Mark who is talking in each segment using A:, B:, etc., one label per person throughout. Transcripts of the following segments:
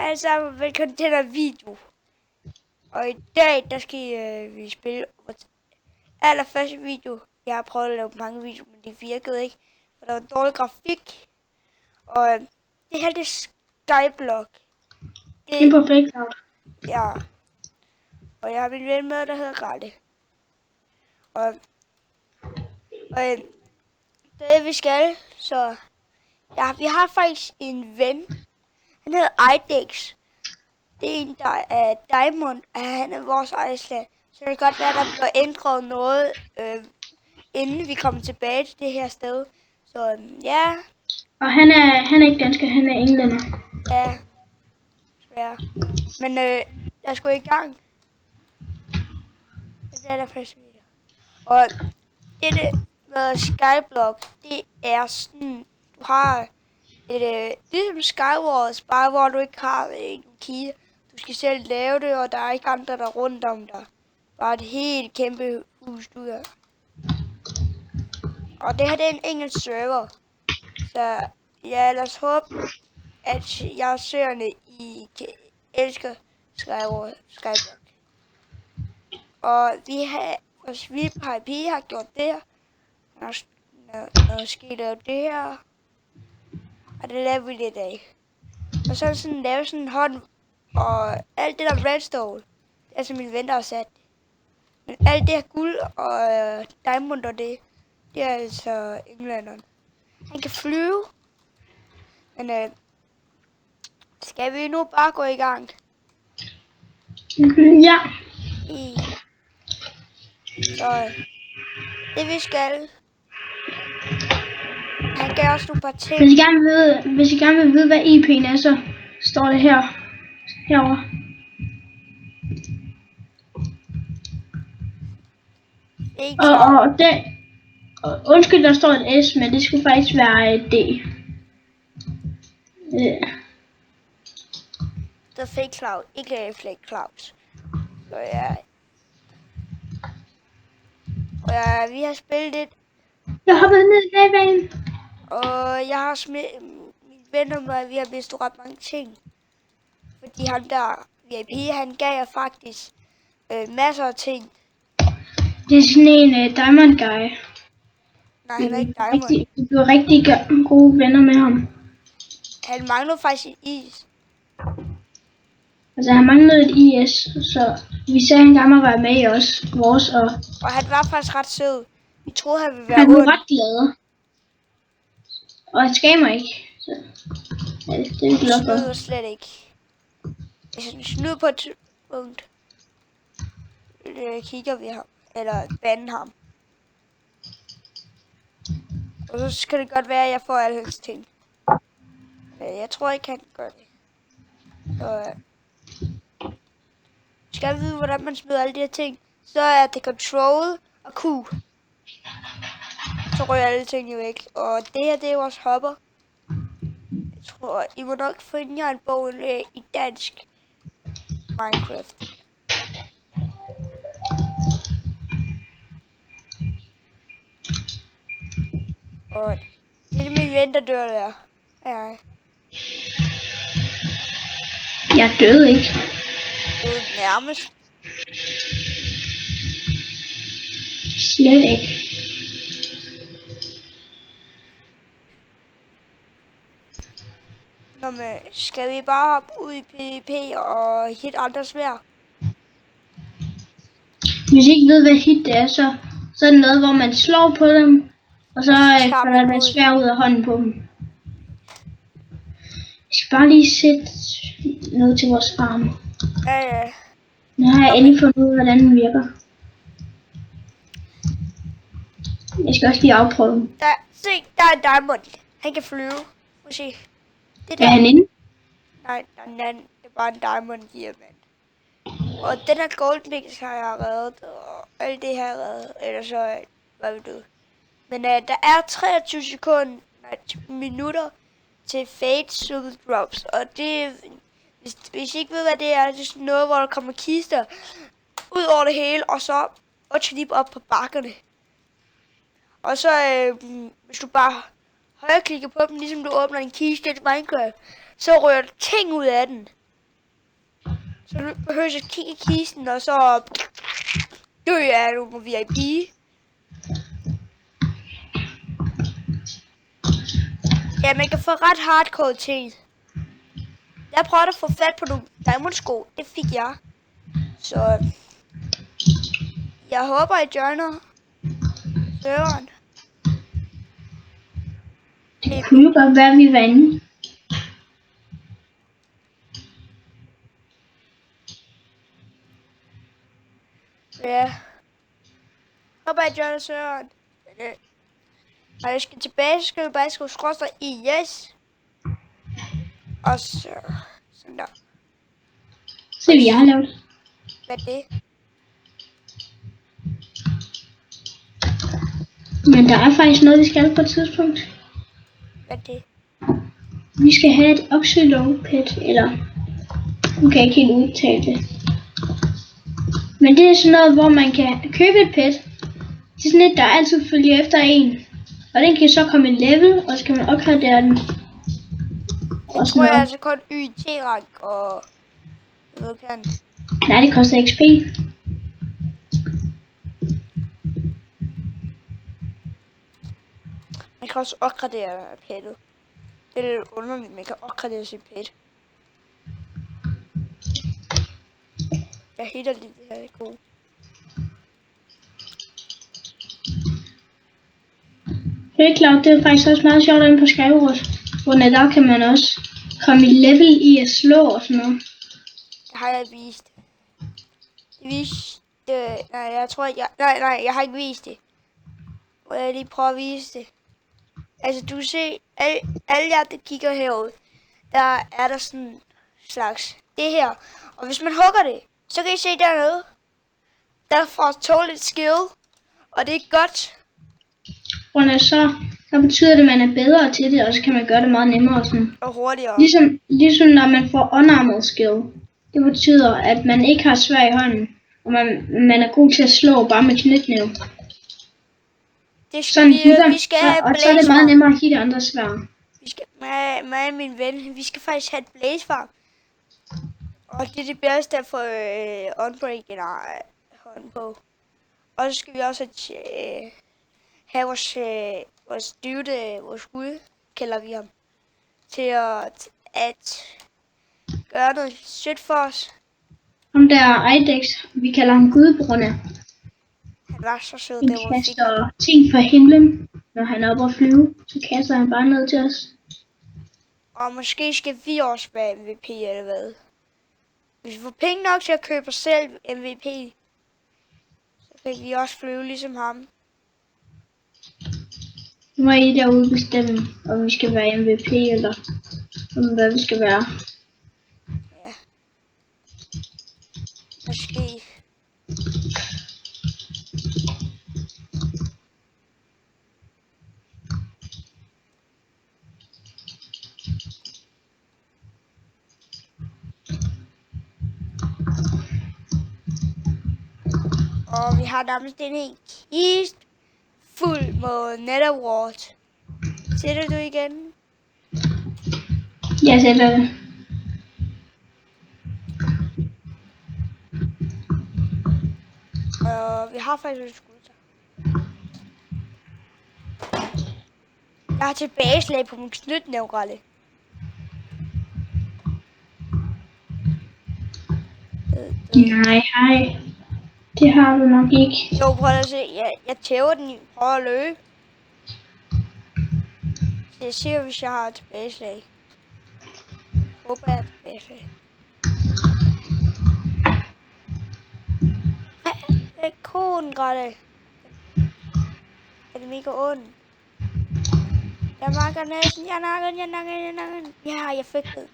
A: Hej sammen, velkommen til den video. Og i dag, der skal vi spille vores allerførste video. Jeg har prøvet at lave mange videoer, men det virkede ikke, for der var dårlig grafik. Og det her, det er Skyblock.
B: Det er perfekt.
A: Ja. Og jeg har min ven med, der hedder Grate. Og det vi skal, så... Ja, vi har faktisk en ven. Han hedder Idex. Det er en, der er Diamond, og han er vores Iceland. Så det kan godt være, at der bliver ændret noget, inden vi kommer tilbage til det her sted. Så ja.
B: Og han er ikke dansker, han er englænder.
A: Ja. Ja. Men lad os gå i gang. Det er der første video. Og det med Skyblock, det er sådan, du har et, ligesom Skywars, bare hvor du ikke har en key. Du skal selv lave det, og der er ikke andre, der er rundt om dig. Bare et helt kæmpe hus, du gør. Og det her, det er en engelsk server. Så ja, lad os håbe, at jeg søgerne I elsker Skyblock. Og vi har, vores VIP har gjort det her. Når skal I lave det her. Og det laver vi lidt af. Og så sådan lave sådan en hånd. Og alt det der redstone, det er som min ven der har sat. Men alt det her guld og diamond og det er altså englænderen. Han kan flyve. Men skal vi nu bare gå i gang?
B: Ja.
A: Så det vi skal. Han gav os nogle par ting.
B: Hvis I gerne vil vide, hvad IP'en er, så står det herovre. Og det, undskyld, der står et S, men det skulle faktisk være et D.
A: The fake cloud, ikke fake clouds. Så ja. Og ja, vi har spillet lidt.
B: Jeg har været ned i lavaen.
A: Og jeg har smidt mine venner med, at vi har mistet ret mange ting. Fordi han der VIP, han gav jer faktisk masser af ting.
B: Det er sådan en diamond guy.
A: Nej, han er ikke diamond.
B: Du bliver rigtig gode venner med ham.
A: Han mangler faktisk en is.
B: Altså han manglede et IS, så vi sagde, at han gerne må være med i vores.
A: Og han var faktisk ret sød. Vi troede, han ville være
B: han var ret glad. Og han skamer ikke. Så ja, det er vi glade for.
A: Han slet ikke. Hvis han snyder på et tidspunkt, kigger vi ham. Eller bande ham. Og så skal det godt være, at jeg får alle hans ting. Jeg tror ikke, han gør det. Så skal vi vide, hvordan man smider alle de her ting. Så er det control og Q. Så rører alle tingene væk. Og det her, det er vores hopper. Jeg tror, I må nok finde jer en bog i dansk Minecraft. Og det er min ven, der dør der. Ja.
B: Jeg døde ikke.
A: Det er nærmest.
B: Slet ikke.
A: Nå, men skal vi bare hoppe ud i PvP og hit andre svær?
B: Hvis I ikke ved, hvad hit det er, så er det noget, hvor man slår på dem, og så falder man svær ud af hånden på dem. Jeg skal bare lige sætte noget til vores farm.
A: Ja.
B: Nu har jeg endelig fundet ud af, hvordan den virker. Jeg skal også lige afprøve den.
A: Der er en diamond. Han kan flyve. Må se. Det der.
B: Er han inde?
A: Nej, det er bare en diamond diamant. Og den her golden mix har jeg reddet, og alt det her reddet, ellers så var vi døde. Men der er 23 minutter til fade super drops, og det, hvis I ikke ved, hvad det er sådan noget, hvor der kommer kister ud over det hele, og så trip op på bakkerne. Og så, hvis du bare højreklikker på dem, ligesom du åbner en kiste i Minecraft, så rører der ting ud af den. Så du behøver at kigge i kisten, og så dø af du VIP. Ja, man kan få ret hardcore ting. Jeg prøvede at få fat på nogle diamondsko. Det fik jeg. Så jeg håber, I joiner serveren.
B: Det kunne jo godt være, vi var inde.
A: Ja. Håber, I joiner serveren. Når jeg skal tilbage, så skal jeg bare skrive skråstreg i yes. Og så sådan der.
B: Se, hvad jeg har lavet.
A: Hvad er det?
B: Men der er faktisk noget, vi skal på et tidspunkt.
A: Hvad er det?
B: Vi skal have et oxylong pet, eller... Nu kan jeg ikke helt udtale det. Men det er sådan noget, hvor man kan købe et pet. Det er sådan et, der altid følger efter en. Og den kan så komme en level, og så kan man opgradere den.
A: Jeg tror jeg altså kun YT-rank og... Hvad kan?
B: Nej, det koster XP.
A: Man kan også opgradere pettet. Det er lidt underligt, man kan opgradere sit pet. Jeg hitter lidt det her, det er god.
B: Det er klart, det er faktisk også meget sjovt inde på Skywars. Hvor der kan man også komme i level i at slå og sådan noget.
A: Det har jeg vist. Det viste... Nej, jeg tror ikke... Nej, jeg har ikke vist det. Må jeg lige prøve at vise det. Altså, du kan se... Alle jer, der kigger herud, der er der sådan en slags... Det her. Og hvis man hugger det, så kan I se dernede. Der får tåligt skill. Og det er godt.
B: Og så betyder det, at man er bedre til det, og så kan man gøre det meget nemmere og sådan.
A: Og hurtigere.
B: Ligesom når man får unarmed skill. Det betyder, at man ikke har svær i hånden, og man er god til at slå bare med knytnæve.
A: Det skal vi skal have
B: og så er det meget nemmere at hitte andre svær.
A: Vi skal, mig og min ven, vi skal faktisk have et blazefarm. Og det er det bedste at få unbreak eller hånd på. Og så skal vi også have vores dude, vores gud, kalder vi ham, til at gøre noget sødt for os.
B: Ham der Idex, vi kalder ham Gud på grund af.
A: Han var så sød,
B: Han
A: det var
B: kaster ting fra himlen, når han er oppe og flyve, så kaster han bare ned til os.
A: Og måske skal vi også være MVP eller hvad. Hvis vi får penge nok til at købe os selv MVP, så kan vi også flyve ligesom ham.
B: Nu må I derude bestemme, om vi skal være MVP eller om hvad vi skal være.
A: Ja. Måske. Og vi har nærmest en hel kiste fuld med netherwart. Sætter du igen?
B: Jeg sætter det.
A: Vi har faktisk en skulder. Jeg har tilbageslag på min knytnævralle.
B: Nej, hej. Det har du nok ikke.
A: Jo, prøv at se. Jeg tæver den. Prøv at løbe. Så jeg ser, hvis jeg har tilbageslag. Håber jeg har tilbageslag. Det er koden, Grete. Er det mega ond? Jeg nakker næsten. Jeg nakker. Ja, jeg fik det.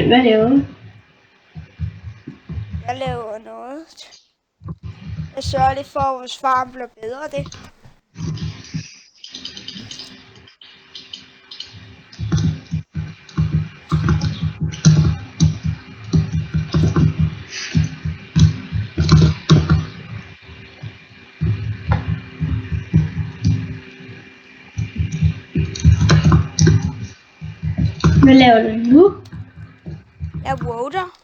B: Hvad laver du?
A: Jeg laver noget. Jeg sørger lidt for, at vores farm bliver bedre det.
B: Hvad laver du nu?
A: Jeg voter.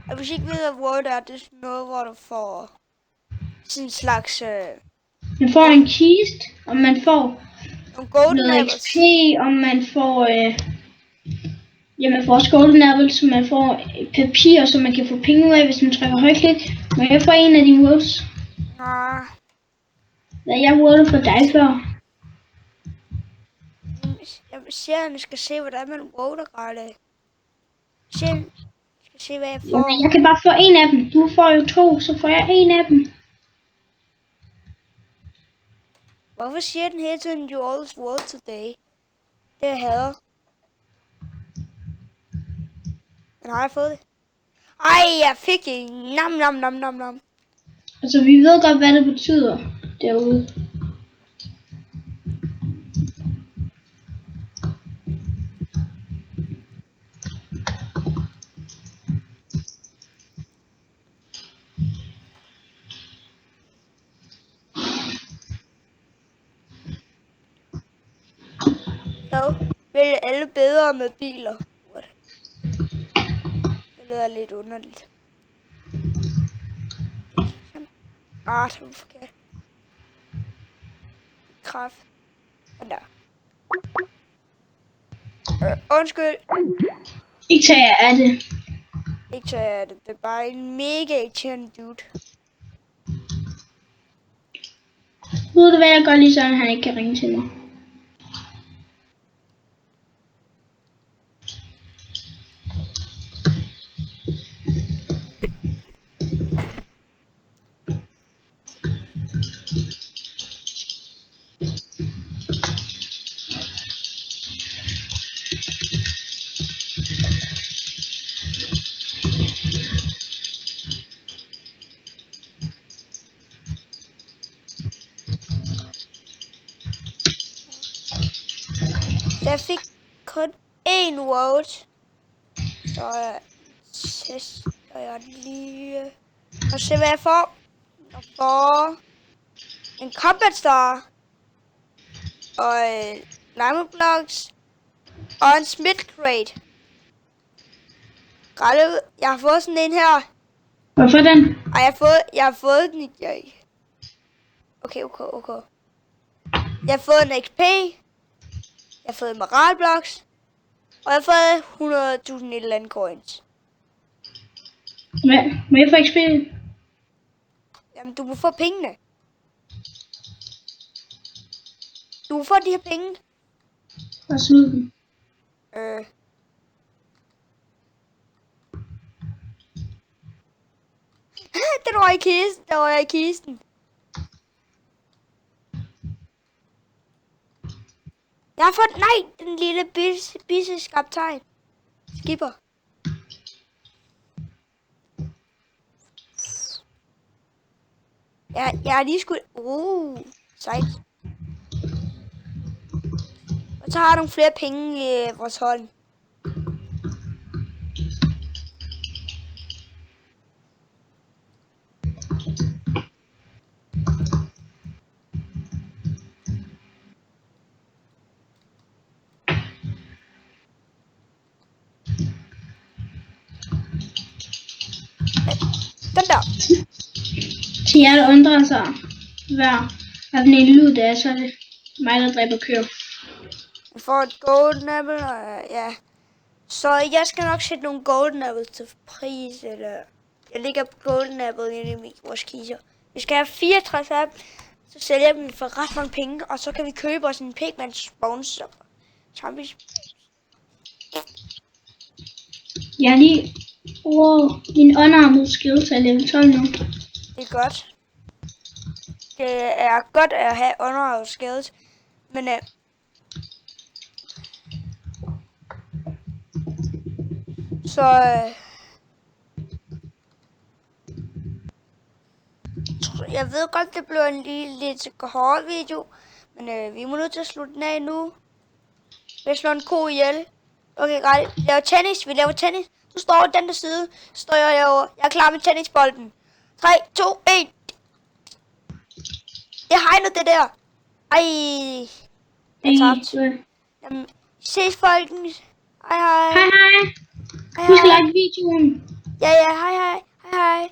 A: Og hvis I ikke ved, hvad voter er, det er sådan noget, hvor du får sådan en slags
B: Man får en kiste, og man får
A: nogle golden
B: noget
A: apples.
B: XP, og man får... ja, man får også golden apples, så man får papir, så man kan få penge ud af, hvis man trykker højklik. Må jeg få en af dine votes?
A: Nej.
B: Hvad jeg voted for dig før?
A: Jeg siger, at jeg skal se, hvordan man voter, Grete. Jeg skal se, hvad jeg får.
B: Jamen, jeg kan bare få en af dem. Du får jo 2, så får jeg en af dem.
A: Hvorfor siger den hele tiden, you always vote today? Det jeg hader. Men har jeg fået det? Ej, jeg fik det. Nam, nam, nam, nam, nam.
B: Altså, vi ved godt, hvad det betyder derude.
A: Så vil alle bedre med biler. Det lyder lidt underligt. Det var forkert. Kraft. Og der. Undskyld.
B: Ikke tager jeg af det.
A: Ikke så er det. Det er bare en mega irriterende dude.
B: Ved du hvad, jeg gør lige sådan, han ikke kan ringe til mig.
A: Jeg fik kun én vote. Så jeg tester jeg lige. Og se hvad jeg får. Jeg får en combat star. Og lime blocks. Og en smith crate. Grete, jeg har fået sådan en her.
B: Hvorfor den?
A: Ej, jeg har fået den ikke. Okay. Jeg har fået en XP. Jeg har fået emerald blocks. Og jeg har fået 100.000 et eller andet coins.
B: Hvad? Må jeg få XP?
A: Jamen, du må få pengene. Du må få de her penge.
B: Og smid dem.
A: Den var i kisten. Den var i kisten. Jeg har fået... Nej, den lille business kaptajn. Skipper. Jeg har lige skudt... Sejt. Og så har jeg nogle flere penge i vores hold. Den der.
B: Til jer, der undrer sig, hvad den ene lyd er, så er det mig, der dræber køer.
A: Jeg får et golden apple, og ja. Så jeg skal nok sætte nogle golden apples til pris, eller... Jeg ligger på golden apple inde i vores kiser. Vi skal have 64 af dem, så sælger jeg dem for ret mange penge, og så kan vi købe os en pigman spawns. Zombies.
B: Jeg er lige over min unarmed skill til level 12 nu.
A: Det er godt. Det er godt at have underarmed skills, men så jeg ved godt, det bliver en lidt kort video, men vi må nødt til at slutte den af nu. Vi slår en ko ihjel. Okay, godt. Vi laver tennis. Du står den der side, så står jeg herovre. Jeg er klar med tennisbolden. 3, 2, 1. Jeg hegner det der. Ej. Jeg tabte. Jamen, Ses, folkens. Hej hej.
B: Hej hej.
A: Hej
B: Vi skal
A: hej.
B: like videoen.
A: Ja, hej hej. Hej hej.